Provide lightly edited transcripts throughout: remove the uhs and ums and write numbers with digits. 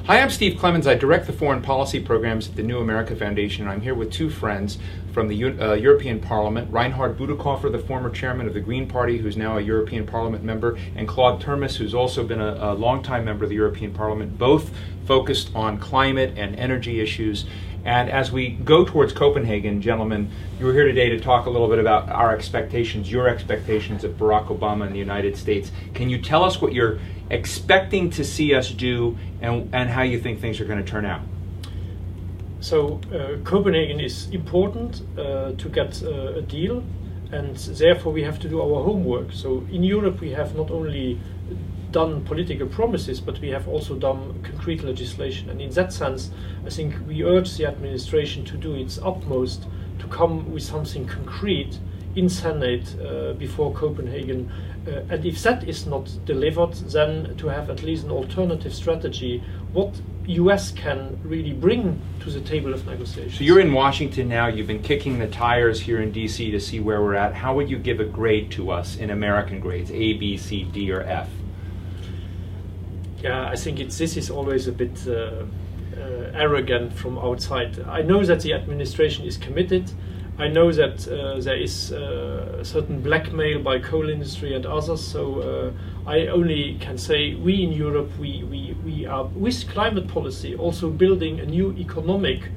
Hi, I'm Steve Clemons. I direct the foreign policy programs at the New America Foundation. I'm here with two friends from the European Parliament, Reinhard Bütikofer, the former chairman of the Green Party, who's now a European Parliament member, and Claude Turmes, who's also been a longtime member of the European Parliament, both focused on climate and energy issues. And as we go towards Copenhagen, gentlemen, you were here today to talk a little bit about our expectations, your expectations of Barack Obama in the United States. Can you tell us what you're expecting to see us do and how you think things are going to turn out? So Copenhagen is important to get a deal, and therefore we have to do our homework. So in Europe we have not only done political promises, but we have also done concrete legislation. And in that sense, I think we urge the administration to do its utmost to come with something concrete in Senate before Copenhagen. And if that is not delivered, then to have at least an alternative strategy, what US can really bring to the table of negotiations. So you're in Washington now, you've been kicking the tires here in DC to see where we're at. How would you give a grade to us in American grades, A, B, C, D, or F? Yeah, I think this is always a bit arrogant from outside. I know that the administration is committed. I know that there is certain blackmail by coal industry and others. So I only can say we in Europe, we are with climate policy also building a new economic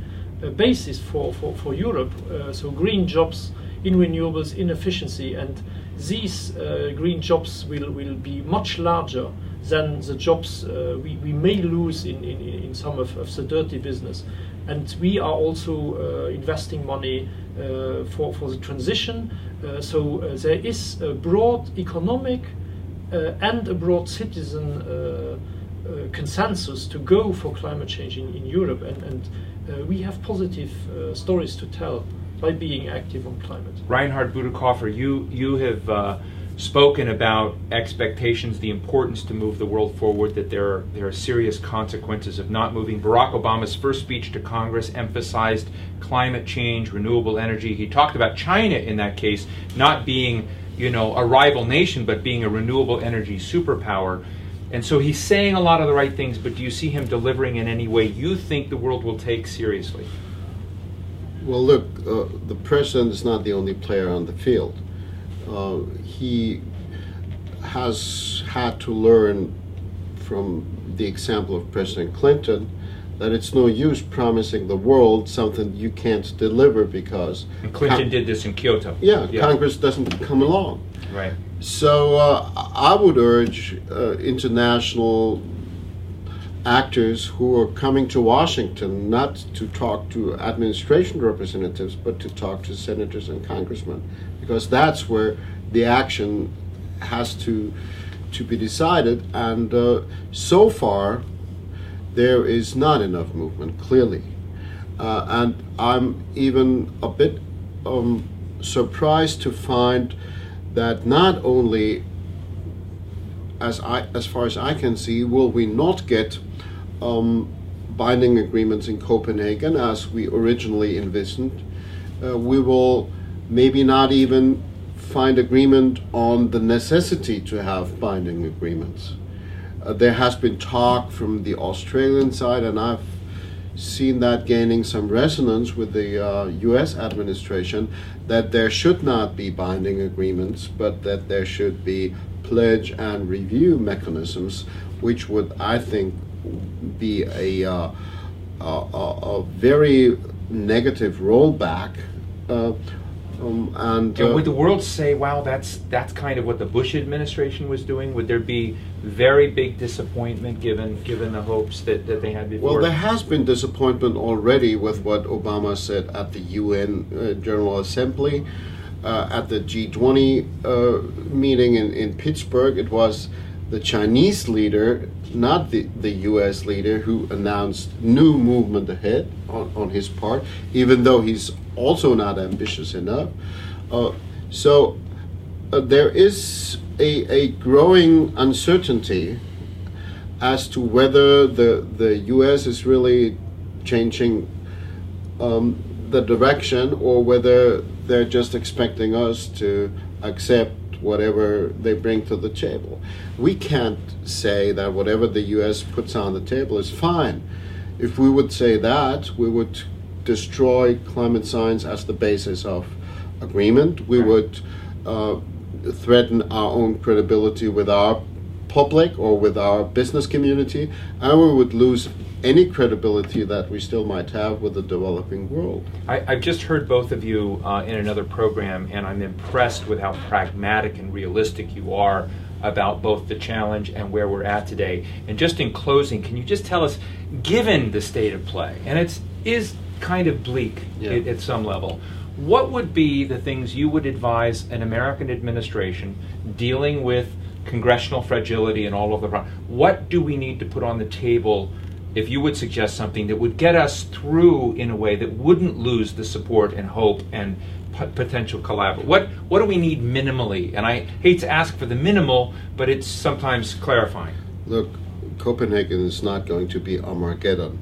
basis for Europe. So green jobs in renewables, in efficiency, and these green jobs will be much larger than the jobs we may lose in some of the dirty business. And we are also investing money for the transition. So there is a broad economic and a broad citizen consensus to go for climate change in Europe. And we have positive stories to tell by being active on climate. Reinhard Bütikofer, you have spoken about expectations, the importance to move the world forward, that there are serious consequences of not moving. Barack Obama's first speech to Congress emphasized climate change, renewable energy. He talked about China in that case not being, a rival nation, but being a renewable energy superpower. And so he's saying a lot of the right things, but do you see him delivering in any way you think the world will take seriously? Well, look, the president is not the only player on the field. He has had to learn from the example of President Clinton that it's no use promising the world something you can't deliver because... And Clinton did this in Kyoto. Yeah, Congress doesn't come along. Right. So I would urge international actors who are coming to Washington not to talk to administration representatives, but to talk to senators and congressmen, because that's where the action has to be decided. And so far, there is not enough movement, clearly. And I'm even a bit surprised to find that not only, as far as I can see, will we not get binding agreements in Copenhagen as we originally envisioned, we will maybe not even find agreement on the necessity to have binding agreements. There has been talk from the Australian side, and I've seen that gaining some resonance with the US administration, that there should not be binding agreements, but that there should be pledge and review mechanisms, which would, I think, be a very negative rollback. Would the world say, wow, that's kind of what the Bush administration was doing? Would there be very big disappointment given the hopes that they had before? Well, there has been disappointment already with what Obama said at the UN General Assembly. At the G20 meeting in Pittsburgh, it was the Chinese leader, not the US leader, who announced new movement ahead on his part, even though he's also not ambitious enough. So there is a growing uncertainty as to whether the US is really changing the direction, or whether they're just expecting us to accept whatever they bring to the table. We can't say that whatever the US puts on the table is fine. If we would say that, we would destroy climate science as the basis of agreement. We would threaten our own credibility with our public or with our business community, and we would lose any credibility that we still might have with the developing world. I've just heard both of you in another program, and I'm impressed with how pragmatic and realistic you are about both the challenge and where we're at today. And just in closing, can you just tell us, given the state of play, and it is kind of bleak at some level, what would be the things you would advise an American administration dealing with congressional fragility and all of the problems? What do we need to put on the table, if you would suggest something that would get us through in a way that wouldn't lose the support and hope and potential collaboration? What do we need minimally? And I hate to ask for the minimal, but it's sometimes clarifying. Look, Copenhagen is not going to be Armageddon.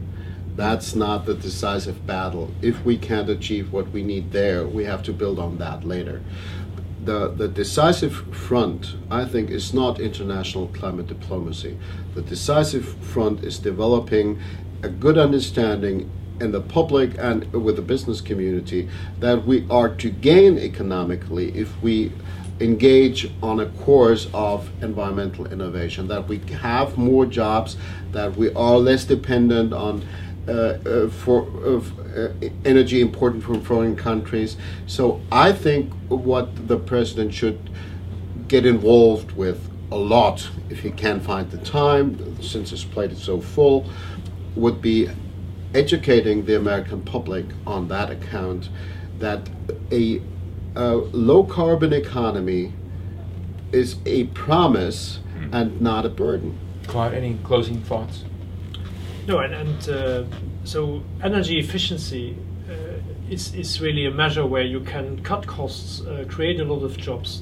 That's not the decisive battle. If we can't achieve what we need there, we have to build on that later. The decisive front, I think, is not international climate diplomacy. The decisive front is developing a good understanding in the public and with the business community that we are to gain economically if we engage on a course of environmental innovation, that we have more jobs, that we are less dependent on energy imported from foreign countries. So I think what the president should get involved with a lot, if he can find the time, since his plate is so full, would be educating the American public on that account, that a low carbon economy is a promise and not a burden. Claude, any closing thoughts? No, so energy efficiency is really a measure where you can cut costs, create a lot of jobs.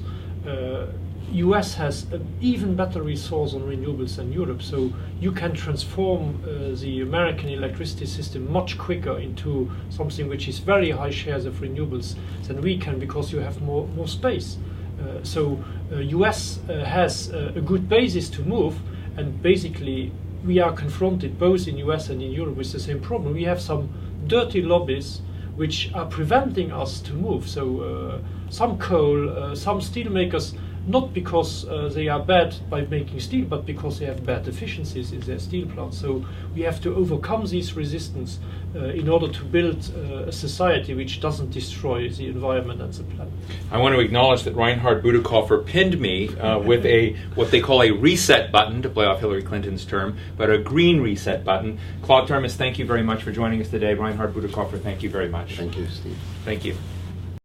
US has an even better resource on renewables than Europe, so you can transform the American electricity system much quicker into something which is very high shares of renewables than we can, because you have more space. So US has a good basis to move, and basically we are confronted both in US and in Europe with the same problem. We have some dirty lobbies which are preventing us to move. So some coal, some steel makers, not because they are bad by making steel, but because they have bad efficiencies in their steel plants. So we have to overcome this resistance in order to build a society which doesn't destroy the environment and the planet. I want to acknowledge that Reinhard Bütikofer pinned me with what they call a reset button, to play off Hillary Clinton's term, but a green reset button. Claude Turmes, thank you very much for joining us today. Reinhard Bütikofer, thank you very much. Thank you, Steve. Thank you.